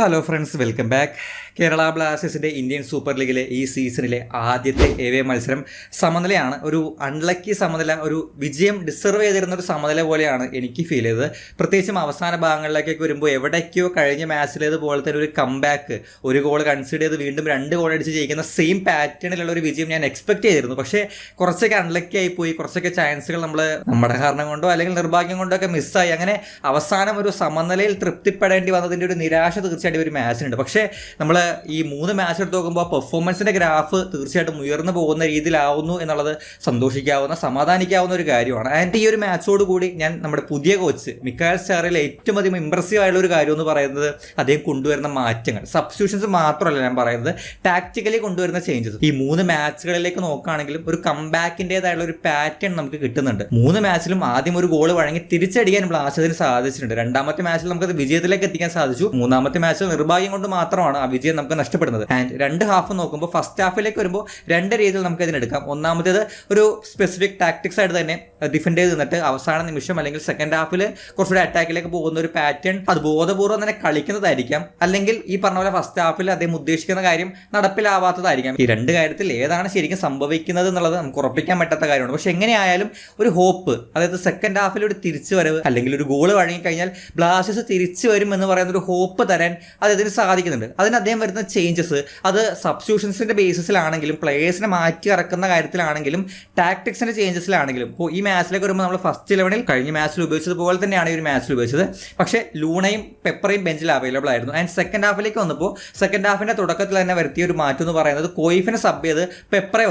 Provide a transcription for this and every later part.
Hello friends, welcome back. Kerala ബ്ലാസ്റ്റേഴ്സിൻ്റെ Indian super ലീഗിലെ ഈ സീസണിലെ ആദ്യത്തെ എവേ മത്സരം സമനിലയാണ്. ഒരു അൺലക്കി സമനില, ഒരു വിജയം ഡിസർവ് ചെയ്തിരുന്ന ഒരു സമനില പോലെയാണ് എനിക്ക് ഫീൽ ചെയ്തത്. പ്രത്യേകിച്ചും അവസാന ഭാഗങ്ങളിലേക്കൊക്കെ വരുമ്പോൾ എവിടേക്കോ കഴിഞ്ഞ മാച്ചിലേതുപോലെ തന്നെ ഒരു കംബാക്ക്, ഒരു ഗോൾ കൺസിഡർ ചെയ്ത് വീണ്ടും 2 ഗോൾ അടിച്ച് ജയിക്കുന്ന സെയിം പാറ്റേണിലുള്ള ഒരു വിജയം ഞാൻ എക്സ്പെക്ട് ചെയ്തിരുന്നു. പക്ഷേ കുറച്ചൊക്കെ അൺലക്കി ആയിപ്പോയി. കുറച്ചൊക്കെ ചാൻസുകൾ നമ്മുടെ കാരണം കൊണ്ടോ അല്ലെങ്കിൽ നിർഭാഗ്യം കൊണ്ടോ ഒക്കെ മിസ്സായി. അങ്ങനെ അവസാനം ഒരു സമനിലയിൽ തൃപ്തിപ്പെടേണ്ടി വന്നതിൻ്റെ ഒരു നിരാശ തീർച്ചയായിട്ടും ഒരു മാച്ചിനുണ്ട്. പക്ഷേ നമ്മൾ ഈ 3 മാച്ച് എടുത്ത് നോക്കുമ്പോൾ പെർഫോമൻസിന്റെ ഗ്രാഫ് തീർച്ചയായിട്ടും ഉയർന്നു പോകുന്ന രീതിയിലാവുന്നു എന്നുള്ളത് സന്തോഷിക്കാവുന്ന, സമാധാനിക്കാവുന്ന ഒരു കാര്യമാണ്. ആൻഡ് ഈ ഒരു മാച്ചോട് കൂടി ഞാൻ നമ്മുടെ പുതിയ കോച്ച് മിക്കായൽ സാറിൽ ഏറ്റവും അധികം ഇംപ്രസീവ് ആയിട്ടുള്ള ഒരു കാര്യം എന്ന് പറയുന്നത് അദ്ദേഹം കൊണ്ടുവരുന്ന മാറ്റങ്ങൾ, സബ്സ്റ്റിറ്റ്യൂഷൻസ് മാത്രമല്ല ഞാൻ പറയുന്നത്, ടാക്ടിക്കലി കൊണ്ടുവരുന്ന ചേഞ്ചസ്. ഈ 3 മാച്ചുകളിലേക്ക് നോക്കുകയാണെങ്കിലും ഒരു കംബാക്കിൻ്റെതായുള്ള ഒരു പാറ്റേൺ നമുക്ക് കിട്ടുന്നുണ്ട്. 3 മാച്ചിലും ആദ്യം ഒരു ഗോൾ വഴങ്ങി തിരിച്ചടിക്കാൻ ബ്ലാസ്റ്റേഴ്സിന് സാധിച്ചിട്ടുണ്ട്. 2ാമത്തെ മാച്ചിൽ നമുക്കത് വിജയത്തിലേക്ക് എത്തിക്കാൻ സാധിച്ചു. 3ാമത്തെ മാച്ചിൽ നിർഭാഗ്യം കൊണ്ട് മാത്രമാണ് ആ വിജയം നമുക്ക് നഷ്ടപ്പെടുന്നത്. ആൻഡ് 2 ഹാഫ് നോക്കുമ്പോൾ ഫസ്റ്റ് ഹാഫിലേക്ക് വരുമ്പോൾ 2 രീതിയിൽ നമുക്ക് ഇതിനെടുക്കാം. ഒന്നാമത്തേത് ഒരു സ്പെസിഫിക് ടാക്ടിക്സ് ആയിട്ട് തന്നെ ഡിഫെൻഡ് ചെയ്ത് നിന്നിട്ട് അവസാന നിമിഷം അല്ലെങ്കിൽ സെക്കൻഡ് ഹാഫിൽ കുറച്ചുകൂടി അറ്റാക്കിലേക്ക് പോകുന്ന ഒരു പാറ്റേൺ, അത് ബോധപൂർവ്വം തന്നെ കളിക്കുന്നതായിരിക്കാം. അല്ലെങ്കിൽ ഈ പറഞ്ഞ പോലെ ഫസ്റ്റ് ഹാഫിൽ അദ്ദേഹം ഉദ്ദേശിക്കുന്ന കാര്യം നടപ്പിലാവാത്തതായിരിക്കാം. ഈ 2 കാര്യത്തിൽ ഏതാണ് ശരിക്കും സംഭവിക്കുന്നത് എന്നുള്ളത് നമുക്ക് ഉറപ്പിക്കാൻ പറ്റാത്ത കാര്യമാണ്. പക്ഷെ എങ്ങനെയായാലും ഒരു ഹോപ്പ്, അതായത് സെക്കൻഡ് ഹാഫിൽ ഒരു തിരിച്ചു വരവ് അല്ലെങ്കിൽ ഒരു ഗോൾ വഴങ്ങിക്കഴിഞ്ഞാൽ ബ്ലാസ്റ്റേഴ്സ് തിരിച്ചു വരും എന്ന് പറയുന്ന ഒരു ഹോപ്പ് തരാൻ അദ്ദേഹത്തിന് സാധിക്കുന്നുണ്ട്. അതിന് അദ്ദേഹം വരുന്ന ചേഞ്ചസ്, അത് സബ്സ്റ്റിറ്റ്യൂഷൻസിന്റെ ബേസിസിലാണെങ്കിലും പ്ലേയേഴ്സിനെ മാറ്റി ഇറക്കുന്ന കാര്യത്തിലാണെങ്കിലും ടാക്ടിക്സിന്റെ ചേഞ്ചസിലാണെങ്കിലും. ഇപ്പോൾ ഈ മാച്ചിലേക്ക് വരുമ്പോൾ നമ്മൾ ഫസ്റ്റ് 11 കഴിഞ്ഞ മാച്ചിൽ ഉപയോഗിച്ചതുപോലെ തന്നെയാണ് ഈ ഒരു മാച്ചിൽ ഉപയോഗിച്ചത്. പക്ഷേ ലൂണയും പെപ്പറയും ബെഞ്ചിൽ അവൈലബിൾ ആയിരുന്നു. ആൻഡ് സെക്കൻഡ് ഹാഫിലേക്ക് വന്നപ്പോൾ സെക്കൻഡ് ഹാഫിന്റെ തുടക്കത്തിൽ തന്നെ വരുത്തിയ ഒരു മാറ്റം എന്ന് പറയുന്നത് കോയിഫിനെ സബ് ചെയ്ത് പെപ്പറെ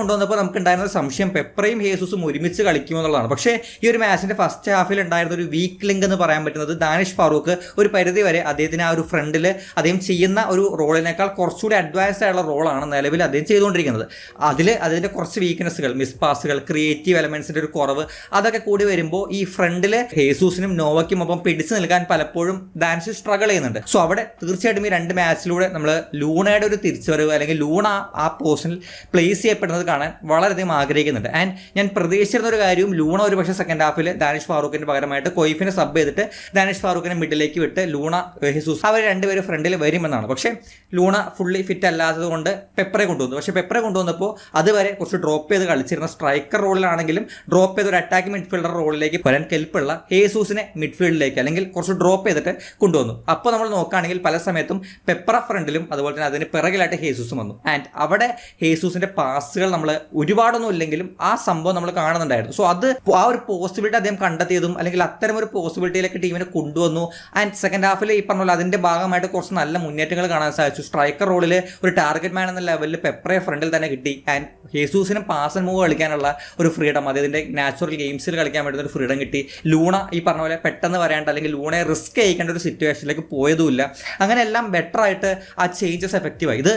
കൊണ്ടുവന്നപ്പോൾ നമുക്ക് ഉണ്ടായിരുന്ന ഒരു സംശയം പെപ്പറയും ഹേസൂസും ഒരുമിച്ച് കളിക്കുമോ എന്നുള്ളതാണ്. പക്ഷേ ഈ ഒരു മാച്ചിന്റെ ഫസ്റ്റ് ഹാഫിൽ ഉണ്ടായിരുന്ന ഒരു വീക്ക് ലിങ്ക് എന്ന് പറയാൻ പറ്റുന്നത് ദാനിഷ് ഫാറൂഖ് ഒരു പരിധി വരെ അദ്ദേഹത്തിന് ആ ഒരു ഫ്രണ്ടിൽ അദ്ദേഹം ചെയ്യുന്ന ഒരു റോളിനേക്കാൾ കുറച്ചുകൂടി അഡ്വാൻസ്ഡ് ആയുള്ള റോളാണ് നിലവിൽ അദ്ദേഹം ചെയ്തുകൊണ്ടിരിക്കുന്നത്. അതിൻ്റെ കുറച്ച് വീക്ക്നെസ്സുകൾ, മിസ് പാസുകൾ, ക്രിയേറ്റീവ് എലമെന്റ്സിന്റെ ഒരു കുറവ്, അതൊക്കെ കൂടി വരുമ്പോൾ ഈ ഫ്രണ്ടിൽ ഹേസൂസിനും നോവയ്ക്കും ഒപ്പം പിടിച്ചു നിൽക്കാൻ പലപ്പോഴും ഡാൻസ് സ്ട്രഗിൾ ചെയ്യുന്നുണ്ട്. സോ അവിടെ തീർച്ചയായിട്ടും ഈ 2 മാച്ചിലൂടെ നമ്മൾ ലൂണയുടെ ഒരു തിരിച്ചുവരവ് അല്ലെങ്കിൽ ലൂണ ആ പോർഷനിൽ പ്ലേസ് ചെയ്യപ്പെടുന്നത് കാണാൻ വളരെയധികം ആഗ്രഹിക്കുന്നുണ്ട്. ആൻഡ് ഞാൻ പ്രതീക്ഷിച്ചിരുന്ന ഒരു കാര്യവും, ലൂണ ഒരു പക്ഷേ സെക്കൻഡ് ഹാഫിൽ ദാനിഷ് ഫാറൂഖിന്റെ പകരമായിട്ട് കോയിഫിനെ സബ് ചെയ്തിട്ട് ദാനിഷ് ഫാറൂഖിനെ മിഡിലേക്ക് വിട്ട് ലൂണ, ഹേസൂസ് അവർ 2 പേരും ഫ്രണ്ടിൽ വരുമെന്നാണ്. പക്ഷേ ലൂണ ഫുള്ളി ഫിറ്റ് അല്ലാത്തത് കൊണ്ട് പെപ്പറെ കൊണ്ടുവന്നു. പക്ഷേ പെപ്പറെ കൊണ്ടുവന്നപ്പോൾ അതുവരെ കുറച്ച് ഡ്രോപ്പ് ചെയ്ത് കളിച്ചിരുന്ന സ്ട്രൈക്കർ റോളിലാണെങ്കിലും ഡ്രോപ്പ് ചെയ്ത് ഒരു അറ്റാക്ക് മിഡ്ഫീൽഡർ റോളിലേക്ക് വരാൻ കെൽപ്പുള്ള ഹേസൂസിനെ മിഡ്ഫീൽഡിലേക്ക് അല്ലെങ്കിൽ കുറച്ച് ഡ്രോപ്പ് ചെയ്തിട്ട് കൊണ്ടുവന്നു. അപ്പോൾ നമ്മൾ നോക്കുകയാണെങ്കിൽ പല സമയത്തും പെപ്പറ ഫ്രണ്ടിലും അതുപോലെ തന്നെ അതിന് പിറകിലായിട്ട് ഹേസൂസും വന്നു. ആൻഡ് അവിടെ ഹേസൂസിന്റെ പാസുകൾ നമ്മൾ ഒരുപാടൊന്നും ഇല്ലെങ്കിലും ആ സംഭവം നമ്മൾ കാണുന്നുണ്ടായിരുന്നു. സോ അത് ആ ഒരു പോസിബിലിറ്റി അദ്ദേഹം കണ്ടെത്തിയതും അല്ലെങ്കിൽ അത്തരം ഒരു പോസിബിലിറ്റിയിലേക്ക് ടീമിനെ കൊണ്ടുവന്നു. ആൻഡ് സെക്കൻഡ് ഹാഫിൽ ഈ പറഞ്ഞ പോലെ അതിന്റെ ഭാഗമായിട്ട് കുറച്ച് നല്ല മുന്നേറ്റങ്ങൾ കാണാൻ സാധിച്ചു. സ്ട്രൈക്കർ റോളിൽ ഒരു ടാർഗറ്റ് മാൻ എന്ന ലെവലിൽ പെപ്പറെ ഫ്രണ്ടിൽ തന്നെ കിട്ടി. ആൻഡ് ഹേസൂസിനും പാസ് ആൻഡ് മൂവ് കളിക്കാനുള്ള ഒരു ഫ്രീഡം, അദ്ദേഹത്തിന്റെ നാച്ചുറൽ ഗെയിംസിൽ കളിക്കാൻ പറ്റുന്ന ഒരു ഫ്രീഡം കിട്ടി. ലൂണ ഈ പറഞ്ഞ പോലെ പെട്ടെന്ന് വരാണ്ട് അല്ലെങ്കിൽ ലൂണയെ റിസ്ക് ചെയ്യിക്കേണ്ട ഒരു സിറ്റുവേഷനിലേക്ക് പോയതുമില്ല. അങ്ങനെ എല്ലാം ബെറ്റർ ആയിട്ട് ആ ചേഞ്ചസ് എഫക്റ്റീവായി. ഇത്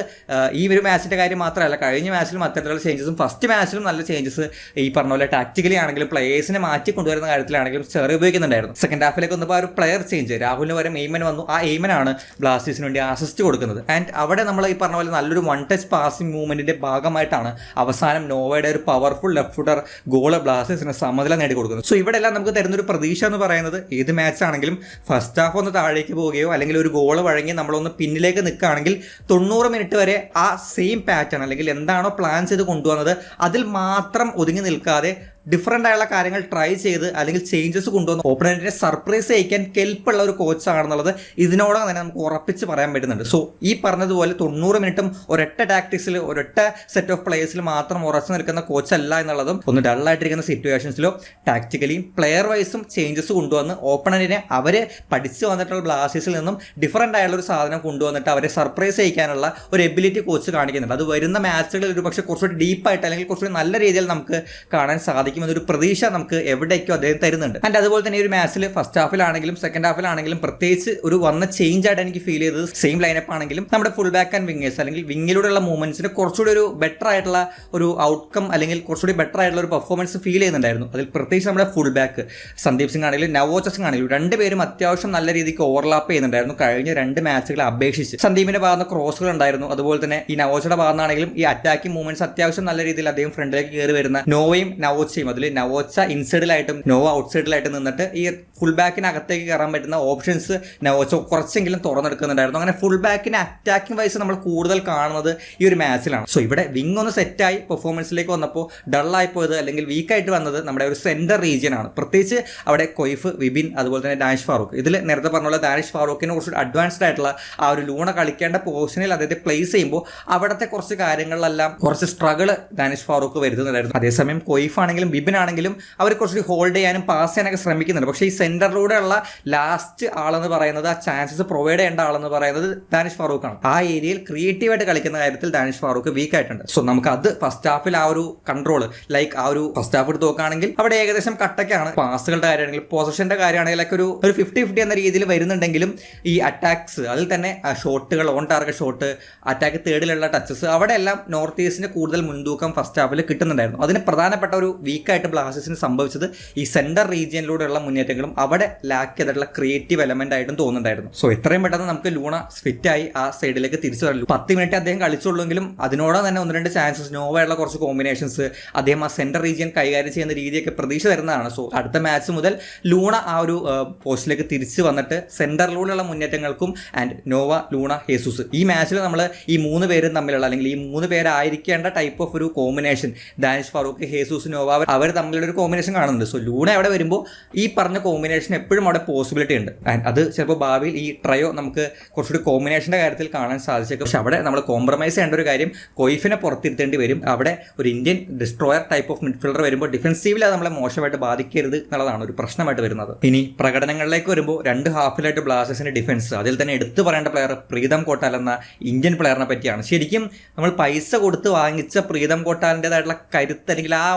ഈ ഒരു മാച്ചിന്റെ കാര്യം മാത്രമല്ല, കഴിഞ്ഞ മാച്ചിലും അത്തരത്തിലുള്ള ചേഞ്ചസും ഫസ്റ്റ് മാച്ചിലും നല്ല ചേഞ്ചസ് ഈ പറഞ്ഞ പോലെ ടാക്ടിക്കലി ആണെങ്കിലും പ്ലേയേഴ്സിനെ മാറ്റി കൊണ്ടുവരുന്ന കാര്യത്തിലാണെങ്കിലും ചെറിയ ഉപയോഗിക്കുന്നുണ്ടായിരുന്നു. സെക്കൻഡ് ഹാഫിലേക്ക് വന്നപ്പോൾ ആ ഒരു പ്ലെയർ ചേഞ്ച്, രാഹുലിന് വരെ എയ്മൻ വന്നു. ആ എയ്മനാണ് ബ്ലാസ്റ്റേഴ്സിന് വേണ്ടി അസിസ്റ്റ് കൊടുക്കുന്നത്. ആൻഡ് അവിടെ നമ്മൾ ഈ പറഞ്ഞ പോലെ നല്ലൊരു 1 ടച്ച് പാസിംഗ് മൂവ്മെന്റിന്റെ ഭാഗമായിട്ടാണ് അവസാനം നോവയുടെ ഒരു പവർഫുൾ ലെഫ്റ്റ് ഫുട്ടർ ഗോള് ബ്ലാസ്റ്റേഴ്സിന് സമനില നേടിക്കൊടുക്കുന്നത്. സോ ഇവിടെ എല്ലാം നമുക്ക് തരുന്നൊരു പ്രതീക്ഷ എന്ന് പറയുന്നത്, ഏത് മാച്ച് ആണെങ്കിലും ഫസ്റ്റ് ഹാഫ് ഒന്ന് താഴേക്ക് പോവുകയോ അല്ലെങ്കിൽ ഒരു ഗോള് വഴങ്ങി നമ്മളൊന്ന് പിന്നിലേക്ക് നിൽക്കുകയാണെങ്കിൽ 90 മിനിറ്റ് വരെ ആ സെയിം പാറ്റേൺ അല്ലെങ്കിൽ എന്താണോ പ്ലാൻ ചെയ്ത് കൊണ്ടുവന്നത് അതിൽ മാത്രം ഒതുങ്ങി നിൽക്കാതെ ഡിഫറൻ്റ് ആയുള്ള കാര്യങ്ങൾ ട്രൈ ചെയ്ത് അല്ലെങ്കിൽ ചേഞ്ചസ് കൊണ്ടുവന്ന് ഓപ്പണന്റിനെ സർപ്രൈസ് ചെയ്യിക്കാൻ കെൽപ്പുള്ള ഒരു കോച്ചാണെന്നുള്ളത് ഇതിനോടകം തന്നെ നമുക്ക് ഉറപ്പിച്ച് പറയാൻ പറ്റുന്നുണ്ട്. സോ ഈ പറഞ്ഞതുപോലെ 90 മിനിറ്റും ഒരൊറ്റ ടാക്ടിക്സിൽ ഒരൊറ്റ സെറ്റ് ഓഫ് പ്ലേയേഴ്സിൽ മാത്രം ഉറച്ചു നിൽക്കുന്ന കോച്ചല്ല എന്നുള്ളതും, ഒന്ന് ഡള്ളായിട്ടിരിക്കുന്ന സിറ്റുവേഷൻസിലോ ടാക്ടിക്കലിയും പ്ലെയർ വൈസും ചേഞ്ചസ് കൊണ്ടുവന്ന് ഓപ്പണന്റിനെ അവരെ പഠിച്ചു വന്നിട്ടുള്ള ബ്ലാസ്റ്റേഴ്സിൽ നിന്നും ഡിഫറൻ്റ് ആയുള്ള ഒരു സാധനം കൊണ്ടുവന്നിട്ട് അവരെ സർപ്രൈസ് ചെയ്യിക്കാനുള്ള ഒരു എബിലിറ്റി കോച്ച് കാണിക്കുന്നുണ്ട്. അത് വരുന്ന മാച്ചുകളിൽ ഒരു പക്ഷേ കുറച്ചുകൂടി ഡീപ്പായിട്ട് അല്ലെങ്കിൽ കുറച്ചുകൂടി നല്ല രീതിയിൽ നമുക്ക് കാണാൻ സാധിക്കും എന്നൊരു പ്രതീക്ഷ നമുക്ക് എവിടേക്കോ അദ്ദേഹം തരുന്നുണ്ട്. ആൻഡ് അതുപോലെ തന്നെ ഈ ഒരു മാച്ചിൽ ഫസ്റ്റ് ഹാഫിലാണെങ്കിലും സെക്കൻഡ് ഹാഫിലാണെങ്കിലും പ്രത്യേകിച്ച് ഒരു വന്ന ചേഞ്ച് ആയിട്ട് എനിക്ക് ഫീൽ ചെയ്തത്, സെയിം ലൈനപ്പ് ആണെങ്കിലും നമ്മുടെ ഫുൾ ബാക്ക് ആൻഡ് വിങ്ങേഴ്സ് അല്ലെങ്കിൽ വിങ്ങിലൂടെയുള്ള മൂവ്മെന്റ്സിന് കുറച്ചുകൂടി ഒരു ബെറ്റർ ആയിട്ടുള്ള ഒരു ഔട്ട്കം അല്ലെങ്കിൽ കുറച്ചുകൂടി ബെറ്റർ ആയിട്ടുള്ള ഒരു പെർഫോമൻസ് ഫീൽ ചെയ്യുന്നുണ്ടായിരുന്നു. അതിൽ പ്രത്യേകിച്ച് നമ്മുടെ ഫുൾ ബാക്ക് സന്ദീപ് സിംഗ് ആണെങ്കിലും നവോച്ച സിംഗ് ആണെങ്കിലും 2 പേരും അത്യാവശ്യം നല്ല രീതിക്ക് ഓവർലാപ്പ് ചെയ്യുന്നുണ്ടായിരുന്നു കഴിഞ്ഞ 2 മാച്ചുകളെ അപേക്ഷിച്ച്. സന്ദീപിന്റെ ഭാഗത്ത് ക്രോസുകൾ ഉണ്ടായിരുന്നു. അതുപോലെ തന്നെ ഈ നവോച്ചയുടെ ഭാഗത്താണെങ്കിലും ഈ അറ്റാക്കിംഗ് മൂവ്മെന്റ്സ് അത്യാവശ്യം നല്ല രീതിയിൽ അദ്ദേഹം ഫ്രണ്ടിലേക്ക് കയറി വരുന്ന നോവയും നവോച്ചയും ചെയ്യും. അതിൽ നവോച്ച ഇൻസൈഡിലായിട്ടും നോവ ഔട്ട്സൈഡിലായിട്ടും നിന്നിട്ട് ഈ ഫുൾ ബാക്കിനകത്തേക്ക് കയറാൻ പറ്റുന്ന ഓപ്ഷൻസ് നവോച്ച കുറച്ചെങ്കിലും തുറന്നെടുക്കുന്നുണ്ടായിരുന്നു. അങ്ങനെ ഫുൾ ബാക്കിന് അറ്റാക്കിംഗ് വൈസ് നമ്മൾ കൂടുതൽ കാണുന്നത് ഈ ഒരു മാച്ചിലാണ്. സോ ഇവിടെ വിങ് ഒന്ന് സെറ്റായി പെർഫോമൻസിലേക്ക് വന്നപ്പോൾ ഡള്ളായി പോയത് അല്ലെങ്കിൽ വീക്കായിട്ട് വന്നത് നമ്മുടെ ഒരു സെന്റർ റീജിയൻ ആണ്. പ്രത്യേകിച്ച് അവിടെ കൊയ്ഫ്, വിപിൻ, അതുപോലെ തന്നെ ഡാനിഷ് ഫാറൂഖ്. ഇതിൽ നേരത്തെ പറഞ്ഞ ഡാനിഷ് ഫാറൂഖിന് കുറച്ച് അഡ്വാൻസ്ഡ് ആയിട്ടുള്ള ആ ഒരു ലൂണ കളിക്കേണ്ട പൊസിഷനിൽ അദ്ദേഹത്തെ പ്ലേസ് ചെയ്യുമ്പോൾ അവിടുത്തെ കുറച്ച് കാര്യങ്ങളിലെല്ലാം കുറച്ച് സ്ട്രഗിൾ ഡാനിഷ് ഫാറൂഖ് വരുന്നുണ്ടായിരുന്നു. അതേസമയം കൊയ്ഫ് ആണെങ്കിലും വിപിൻ ആണെങ്കിലും അവർ കുറച്ച് ഹോൾഡ് ചെയ്യാനും പാസ് ചെയ്യാനൊക്കെ ശ്രമിക്കുന്നുണ്ട്. പക്ഷേ ഈ സെന്ററിലൂടെയുള്ള ലാസ്റ്റ് ആളെന്ന് പറയുന്നത്, ആ ചാൻസസ് പ്രൊവൈഡ് ചെയ്യേണ്ട ആളെന്ന് പറയുന്നത് ഡാനിഷ് ഫാറൂഖ് ആണ്. ആ ഏരിയയിൽ ക്രിയേറ്റീവായിട്ട് കളിക്കുന്ന കാര്യത്തിൽ ഡാനിഷ് ഫാറൂഖ് വീക്ക് ആയിട്ടുണ്ട്. സോ നമുക്ക് അത് ഫസ്റ്റ് ഹാഫിൽ ആ ഒരു കൺട്രോൾ, ലൈക്ക് ആ ഒരു ഫസ്റ്റ് ഹാഫ് എടുത്ത് നോക്കുകയാണെങ്കിൽ അവിടെ ഏകദേശം കട്ടൊക്കെയാണ്. പാസുകളുടെ കാര്യമാണെങ്കിൽ പൊസിഷന്റെ കാര്യമാണെങ്കിൽ ഒരു 50-50 എന്ന രീതിയിൽ വരുന്നുണ്ടെങ്കിലും ഈ അറ്റാക്സ്, അതിൽ തന്നെ ഷോട്ടുകൾ, ഓൺ ടാർഗറ്റ് ഷോട്ട്, അറ്റാക്ക് തേർഡിലുള്ള ടച്ചസ്, അവിടെ എല്ലാം നോർത്ത് ഈസ്റ്റിന് കൂടുതൽ മുൻതൂക്കം ഫസ്റ്റ് ഹാഫിൽ കിട്ടുന്നുണ്ടായിരുന്നു. അതിന് പ്രധാനപ്പെട്ട ഒരു വീക്കായിട്ട് ബ്ലാസ്റ്റേഴ്സിന് സംഭവിച്ചത് ഈ സെന്റർ റീജിയനിലൂടെയുള്ള മുന്നേറ്റങ്ങളും അവിടെ ലാക്ക് ചെയ്തിട്ടുള്ള ക്രിയേറ്റീവ് എലമെന്റ് ആയിട്ടും തോന്നുന്നുണ്ടായിരുന്നു. സോ എത്രയും പെട്ടെന്ന് നമുക്ക് ലൂണ ഫിറ്റായി ആ സൈഡിലേക്ക് തിരിച്ചു വരൂ. 10 മിനിറ്റ് അദ്ദേഹം കളിച്ചുള്ളെങ്കിലും അതിനോട് തന്നെ 1-2 ചാൻസസ്, നോവയുള്ള കുറച്ച് കോമ്പിനേഷൻസ്, അദ്ദേഹം ആ സെന്റർ റീജിയൻ കൈകാര്യം ചെയ്യുന്ന രീതിയൊക്കെ പ്രതീക്ഷ തരുന്നതാണ്. സോ അടുത്ത മാച്ച് മുതൽ ലൂണ ആ ഒരു പോസ്റ്റിലേക്ക് തിരിച്ചു വന്നിട്ട് സെന്ററിലൂടെയുള്ള മുന്നേറ്റങ്ങൾക്കും ആൻഡ് നോവ, ലൂണ, ഹേസൂസ്, ഈ മാച്ചിൽ നമ്മൾ ഈ 3 പേരും തമ്മിലുള്ള അല്ലെങ്കിൽ ഈ 3 പേരായിരിക്കേണ്ട ടൈപ്പ് ഓഫ് ഒരു combination, Danish Farooq, Jesus, Noah, അവർ തമ്മിലുള്ള ഒരു കോമ്പിനേഷൻ കാണുന്നുണ്ട്. സോ ലൂണ അവിടെ വരുമ്പോൾ ഈ പറഞ്ഞ കോമ്പിനേഷൻ എപ്പോഴും അവിടെ പോസിബിലിറ്റി ഉണ്ട്. ആൻഡ് അത് ചിലപ്പോൾ ഭാവിയിൽ ഈ ട്രയോ നമുക്ക് കുറച്ചുകൂടി കോമ്പിനേഷൻ്റെ കാര്യത്തിൽ കാണാൻ സാധിച്ചേക്കും. പക്ഷെ അവിടെ നമ്മൾ കോംപ്രമൈസ് ചെയ്യേണ്ട ഒരു കാര്യം, കൊയ്ഫിനെ പുറത്തിരുത്തേണ്ടി വരും. അവിടെ ഒരു Indian destroyer type of midfielder വരുമ്പോൾ ഡിഫൻസീവിൽ അത് നമ്മളെ മോശമായിട്ട് ബാധിക്കരുത് എന്നുള്ളതാണ് ഒരു പ്രശ്നമായിട്ട് വരുന്നത്. ഇനി പ്രകടനങ്ങളിലേക്ക് വരുമ്പോൾ 2 ഹാഫിലായിട്ട് ബ്ലാസ്റ്റേഴ്സിന്റെ ഡിഫൻസ്, അതിൽ തന്നെ എടുത്തു പറയേണ്ട പ്ലെയർ പ്രീതം കോട്ടാൽ എന്ന ഇന്ത്യൻ പ്ലെയറിനെ പറ്റിയാണ്. ശരിക്കും നമ്മൾ പൈസ കൊടുത്ത് വാങ്ങിച്ച പ്രീതം കോട്ടാലിൻ്റെതായിട്ടുള്ള കരുത്ത് അല്ലെങ്കിൽ ആ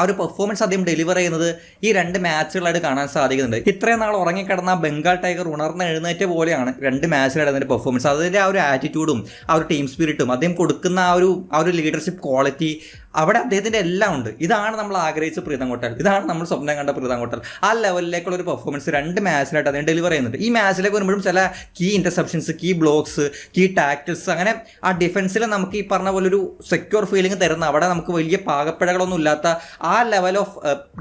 ഒരു പെർഫോമൻസ് അദ്ദേഹം ഡെലിവർ ചെയ്യുന്നത് ഈ 2 മാച്ചുകളായിട്ട് കാണാൻ സാധിക്കുന്നുണ്ട്. ഇത്രയും നാൾ ഉറങ്ങിക്കിടന്ന ബംഗാൾ ടൈഗർ ഉണർന്ന് എഴുന്നേറ്റ പോലെയാണ് 2 മാച്ചിലായിട്ട് അതിൻ്റെ പെർഫോമൻസ്. അതിൻ്റെ ആ ഒരു ആറ്റിറ്റ്യൂഡും ആ ഒരു ടീം സ്പിരിറ്റും അദ്ദേഹം കൊടുക്കുന്ന ആ ഒരു ലീഡർഷിപ്പ് ക്വാളിറ്റി, അവിടെ അദ്ദേഹത്തിൻ്റെ എല്ലാം ഉണ്ട്. ഇതാണ് നമ്മൾ ആഗ്രഹിച്ച പ്രീതം കോട്ടാൽ, ഇതാണ് നമ്മൾ സ്വപ്നം കണ്ട പ്രീതം കോട്ടാൽ. ആ ലെവലിലേക്കുള്ള ഒരു പെർഫോമൻസ് 2 മാച്ചിലായിട്ട് അദ്ദേഹം ഡെലിവർ ചെയ്യുന്നുണ്ട്. ഈ മാച്ചിലേക്ക് വരുമ്പോഴും ചില key interceptions, key blocks, key tackles, അങ്ങനെ ആ ഡിഫൻസിൽ നമുക്ക് ഈ പറഞ്ഞ പോലെ ഒരു സെക്യൂർ ഫീലിംഗ് തരുന്ന, അവിടെ നമുക്ക് വലിയ പാകപ്പിഴകളൊന്നും ഇല്ലാത്ത ആ level of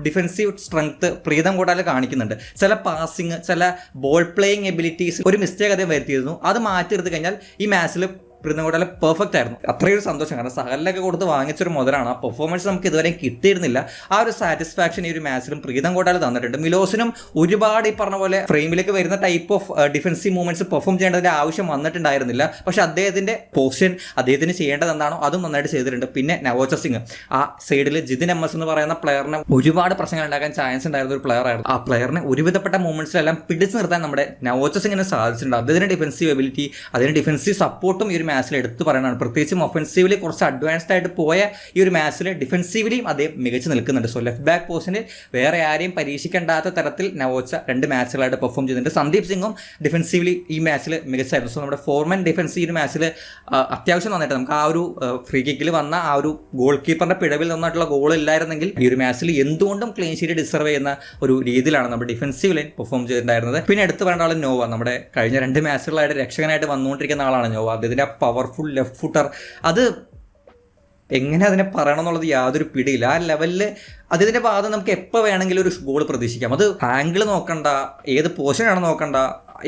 defensive strength Pritam Kotal കാണിക്കുന്നുണ്ട്. ചില പാസിങ്, ചില ബോൾ പ്ലേയിങ് എബിലിറ്റീസ്, ഒരു മിസ്റ്റേക്ക് അദ്ദേഹം വരുത്തിയിരുന്നു. അത് മാറ്റിയെടുത്ത് കഴിഞ്ഞാൽ ഈ മാച്ചിൽ പ്രീതം കോട്ടാൽ പെർഫെക്റ്റ് ആയിരുന്നു. അത്രയൊരു സന്തോഷം. കാരണം സഹലിലൊക്കെ കൊടുത്ത് വാങ്ങിച്ചൊരു മുതലാണ്. ആ പെർഫോമൻസ് നമുക്ക് ഇതുവരെയും കിട്ടിയിരുന്നില്ല. ആ ഒരു സാറ്റിസ്ഫാക്ഷൻ ഈ ഒരു മാച്ചിലും പ്രീതം കോട്ടാൽ തന്നിട്ടുണ്ട്. മിലോസിനും ഒരുപാട് ഈ പറഞ്ഞ പോലെ ഫ്രെയിമിലേക്ക് വരുന്ന type of defensive movements perform ചെയ്യേണ്ടതിന്റെ ആവശ്യം വന്നിട്ടുണ്ടായിരുന്നില്ല. പക്ഷെ അദ്ദേഹത്തിന്റെ പൊസിഷൻ, അദ്ദേഹത്തിന് ചെയ്യേണ്ടത് എന്താണോ അതും നന്നായിട്ട് ചെയ്തിട്ടുണ്ട്. പിന്നെ നവോച്ച സിംഗ്, ആ സൈഡിൽ ജിതിൻ എം എസ് എന്ന് പറയുന്ന പ്ലെയറിന് ഒരുപാട് പ്രശ്നങ്ങൾ ഉണ്ടാക്കാൻ ചാൻസ് ഉണ്ടായിരുന്ന ഒരു പ്ലെയർ ആയിരുന്നു. ആ പ്ലെയറിനെ ഒരുവിധപ്പെട്ട മൂവ്മെന്റ്സിലെല്ലാം പിടിച്ചു നിർത്താൻ നമ്മുടെ നവോച്ച സിംഗിന് സാധിച്ചിട്ടുണ്ട്. അദ്ദേഹത്തിന്റെ ഡിഫൻസീവ് എബിലിറ്റി, അതിന് ഡിഫൻസീവ് സപ്പോർട്ടും ഈ ഒരു മാച്ചിൽ എടുത്തു പറയാനാണ്. പ്രത്യേകിച്ചും ഒഫൻസീവ്ലി കുറച്ച് അഡ്വാൻസ്ഡ് ആയിട്ട് പോയ ഈ ഒരു മാച്ചിൽ ഡിഫൻസീവ്ലിയും അദ്ദേഹം മികച്ചു നിൽക്കുന്നുണ്ട്. സോ ലെഫ്റ്റ് ബാക്ക് പൊസിഷനിൽ വേറെ ആരെയും പരീക്ഷിക്കേണ്ടാത്ത തരത്തിൽ നവോച്ച 2 മാച്ചുകളായിട്ട് പെർഫോം ചെയ്യുന്നുണ്ട്. സന്ദീപ് സിംഗും ഡിഫൻസീവ്ലി ഈ മാച്ചിൽ മികച്ചായിരുന്നു. സോ നമ്മുടെ ഫോർമൻ ഡിഫൻസ് ഈ ഒരു മാച്ചിൽ അത്യാവശ്യം നന്നായിട്ട്, നമുക്ക് ആ ഒരു ഫ്രീ കിക്കിൽ വന്ന ആ ഒരു ഗോൾ കീപ്പറിന്റെ പിഴവിൽ നിന്നിട്ടുള്ള ഗോൾ ഇല്ലായിരുന്നെങ്കിൽ ഈ ഒരു മാച്ചിൽ എന്തുകൊണ്ടും ക്ലീൻ ഷീറ്റ് ഡിസർവ് ചെയ്യുന്ന ഒരു രീതിയിലാണ് നമ്മുടെ ഡിഫൻസീവ് ലൈൻ പെർഫോം ചെയ്തിട്ടുണ്ടായിരുന്നത്. പിന്നെ എടുത്ത് പറയേണ്ട ആൾ നോവ, നമ്മുടെ കഴിഞ്ഞ 2 മാച്ചുകളായിട്ട് രക്ഷകനായിട്ട് വന്നുകൊണ്ടിരിക്കുന്ന ആളാണ് നോവ. അദ്ദേഹത്തിന്റെ പവർഫുൾ ലെഫ്റ്റ് ഫുട്ടർ, അത് എങ്ങനെ അതിനെ പറയണം എന്നുള്ളത് യാതൊരു പിടിയില്ല. ആ ലെവലിൽ അതിൻ്റെ ഭാഗത്ത് നമുക്ക് എപ്പോൾ വേണമെങ്കിലും ഒരു ഗോൾ പ്രതീക്ഷിക്കാം. അത് ആംഗിൾ നോക്കണ്ട, ഏത് പൊസിഷനാണ് നോക്കണ്ട,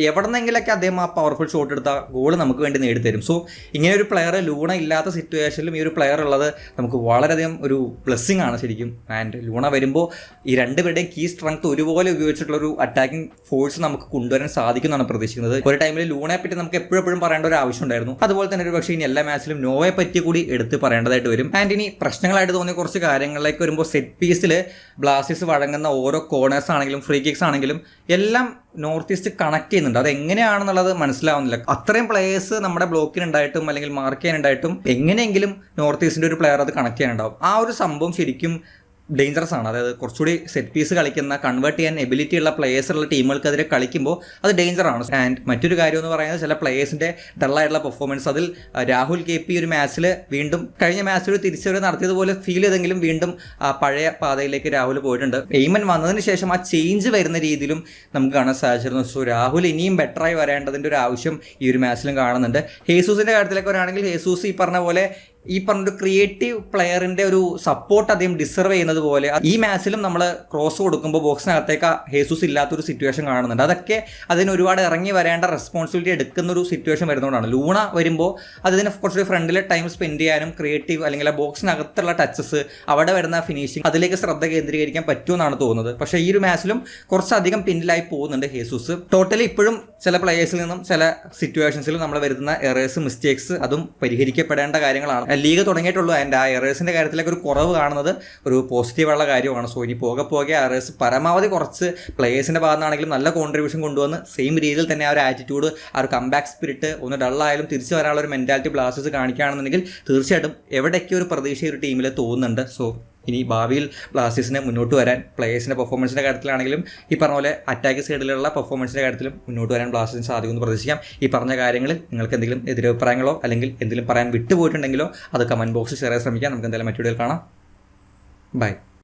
എവിടെ നിന്നെങ്കിലൊക്കെ അദ്ദേഹം ആ പവർഫുൾ ഷോട്ട് എടുത്താൽ ഗോൾ നമുക്ക് വേണ്ടി നേടിത്തരും. സോ ഇങ്ങനെ ഒരു പ്ലെയർ ലൂണ ഇല്ലാത്ത സിറ്റുവേഷനിലും ഈ ഒരു പ്ലെയർ ഉള്ളത് നമുക്ക് വളരെയധികം ഒരു ബ്ലെസ്സിങ് ആണ് ശരിക്കും. ആൻഡ് ലൂണ വരുമ്പോൾ ഈ 2 പേരുടെയും കീ സ്ട്രെങ്ത് ഒരുപോലെ ഉപയോഗിച്ചിട്ടുള്ള ഒരു അറ്റാക്കിംഗ് ഫോഴ്സ് നമുക്ക് കൊണ്ടുവരാൻ സാധിക്കുമെന്നാണ് പ്രതീക്ഷിക്കുന്നത്. ഒരു ടൈമിൽ ലൂണയെ പറ്റി നമുക്ക് എപ്പോഴും പറയേണ്ട ഒരു ആവശ്യം ഉണ്ടായിരുന്നു. അതുപോലെ തന്നെ ഒരു പക്ഷേ ഇനി എല്ലാ മാച്ചിലും നോവയെ പറ്റി കൂടി എടുത്ത് പറയേണ്ടതായിട്ട് വരും. ആൻഡ് ഇനി പ്രശ്നങ്ങളായിട്ട് തോന്നിയ കുറച്ച് കാര്യങ്ങളിലേക്ക് വരുമ്പോൾ, സെറ്റ് പീസിൽ ബ്ലാസ്റ്റേഴ്സ് വഴങ്ങുന്ന ഓരോ കോർണേഴ്സ് ആണെങ്കിലും ഫ്രീ കിക്സ് ആണെങ്കിലും എല്ലാം നോർത്ത് ഈസ്റ്റ് കണക്ട് ചെയ്യുന്നുണ്ട്. അത് എങ്ങനെയാണെന്നുള്ളത് മനസ്സിലാവുന്നില്ല. അത്രയും പ്ലേയേഴ്സ് നമ്മുടെ ബ്ലോക്കിനുണ്ടായിട്ടും അല്ലെങ്കിൽ മാർക്ക് ചെയ്യാനുണ്ടായിട്ടും എങ്ങനെയെങ്കിലും നോർത്ത് ഈസ്റ്റിൻ്റെ ഒരു പ്ലെയർ അത് കണക്ട് ചെയ്യാനുണ്ടാവും. ആ ഒരു സംഭവം ശരിക്കും ഡേഞ്ചറസ് ആണ്. അതായത് കുറച്ചുകൂടി സെറ്റ് പീസ് കളിക്കുന്ന, കൺവേർട്ട് ചെയ്യാൻ എബിലിറ്റി ഉള്ള പ്ലേയേഴ്സുള്ള ടീമുകൾക്കെതിരെ കളിക്കുമ്പോൾ അത് ഡേഞ്ചറാണ്. ആൻഡ് മറ്റൊരു കാര്യം എന്ന് പറയുന്നത്, ചില പ്ലേയേഴ്സിൻ്റെ ഡള്ളായിട്ടുള്ള പെർഫോമൻസ്, അതിൽ രാഹുൽ KP ഒരു മാച്ചിൽ വീണ്ടും കഴിഞ്ഞ മാച്ചിൽ ഒരു തിരിച്ചുവരവ് നടത്തിയതുപോലെ ഫീൽ ചെയ്തെങ്കിലും വീണ്ടും പഴയ പാതയിലേക്ക് രാഹുൽ പോയിട്ടുണ്ട്. എയ്മൻ വന്നതിന് ശേഷം ആ ചേഞ്ച് വരുന്ന രീതിയിലും നമുക്ക് കാണാൻ സാധിച്ചിരുന്നു. സോ രാഹുൽ ഇനിയും ബെറ്ററായി വരേണ്ടതിൻ്റെ ഒരു ആവശ്യം ഈ ഒരു മാച്ചിലും കാണുന്നുണ്ട്. ഹേസൂസിൻ്റെ കാര്യത്തിലേക്ക് വരാണെങ്കിൽ, ഹേസൂസ് ഈ പറഞ്ഞ പോലെ ഈ പറഞ്ഞൊരു ക്രിയേറ്റീവ് പ്ലെയറിൻ്റെ ഒരു സപ്പോർട്ട് അധികം ഡിസർവ് ചെയ്യുന്നത് പോലെ ഈ മാച്ചിലും നമ്മൾ ക്രോസ് കൊടുക്കുമ്പോൾ ബോക്സിനകത്തേക്ക് ഹേസൂസ് ഇല്ലാത്തൊരു സിറ്റുവേഷൻ കാണുന്നുണ്ട്. അതൊക്കെ അതിന് ഒരുപാട് ഇറങ്ങി വരേണ്ട റെസ്പോൺസിബിലിറ്റി എടുക്കുന്ന ഒരു സിറ്റുവേഷൻ വരുന്നതുകൊണ്ടാണ്. ലൂണ വരുമ്പോൾ അതിന് കുറച്ചൊരു ഫ്രണ്ടിലെ ടൈം സ്പെൻഡ് ചെയ്യാനും ക്രിയേറ്റീവ് അല്ലെങ്കിൽ ആ ബോക്സിനകത്തുള്ള ടച്ചസ്, അവിടെ വരുന്ന ഫിനിഷിങ്, അതിലേക്ക് ശ്രദ്ധ കേന്ദ്രീകരിക്കാൻ പറ്റുമെന്നാണ് തോന്നുന്നത്. പക്ഷേ ഈ ഒരു മാച്ചിലും കുറച്ചധികം പിന്നിലായി പോകുന്നുണ്ട് ഹേസൂസ്. ടോട്ടലി ഇപ്പോഴും ചില പ്ലേയേഴ്സിൽ നിന്നും ചില സിറ്റുവേഷൻസിലും നമ്മൾ വരുന്ന എറേഴ്സ്, മിസ്റ്റേക്സ് അതും പരിഹരിക്കപ്പെടേണ്ട കാര്യങ്ങളാണ്. ലീഗ് തുടങ്ങിയിട്ടുള്ളൂ. അതിൻ്റെ ആ എറേഴ്സിൻ്റെ കാര്യത്തിലേക്ക് ഒരു കുറവ് കാണുന്നത് ഒരു പോസിറ്റീവുള്ള കാര്യമാണ്. സോ ഇനി പോകെ എറേഴ്സ് പരമാവധി കുറച്ച് പ്ലേയേഴ്സിൻ്റെ ഭാഗത്താണെങ്കിലും നല്ല കോൺട്രിബ്യൂഷൻ കൊണ്ടുവന്ന് സെയിം രീതിയിൽ തന്നെ ആ ഒരു ആറ്റിറ്റ്യൂഡ്, ആ ഒരു കംബാക്ക് സ്പിരിറ്റ്, ഒന്ന് ഡള്ളായാലും തിരിച്ചു വരാനുള്ള ഒരു മെൻറ്റാലിറ്റി ബ്ലാസ്റ്റേഴ്സ് കാണിക്കുകയാണെന്നുണ്ടെങ്കിൽ തീർച്ചയായിട്ടും എവിടേക്ക് ഒരു പ്രതീക്ഷ ഒരു ടീമിൽ തോന്നുന്നുണ്ട്. സോ ഇനി ഭാവിയിൽ ബ്ലാസ്റ്റേഴ്സിനെ മുന്നോട്ട് വരാൻ പ്ലേയേഴ്സിൻ്റെ പെർഫോമൻസിൻ്റെ കാര്യത്തിലാണെങ്കിലും ഈ പറഞ്ഞ പോലെ അറ്റാക്ക് സൈഡിലുള്ള പെർഫോമൻസിൻ്റെ കാര്യത്തിലും മുന്നോട്ട് വരാൻ ബ്ലാസ്റ്റേഴ്സിന് സാധിക്കുമെന്ന് പ്രതീക്ഷിക്കാം. ഈ പറഞ്ഞ കാര്യങ്ങളിൽ നിങ്ങൾക്ക് എന്തെങ്കിലും എതിരഭിപ്രായങ്ങളോ അല്ലെങ്കിൽ എന്തെങ്കിലും പറയാൻ വിട്ടുപോയിട്ടുണ്ടെങ്കിലോ അത് കമൻറ്റ് ബോക്സിൽ ഷെയർ ചെയ്യാൻ ശ്രമിക്കാം. നമുക്ക് എന്തായാലും മറ്റു വീഡിയോയിൽ കാണാം. ബൈ.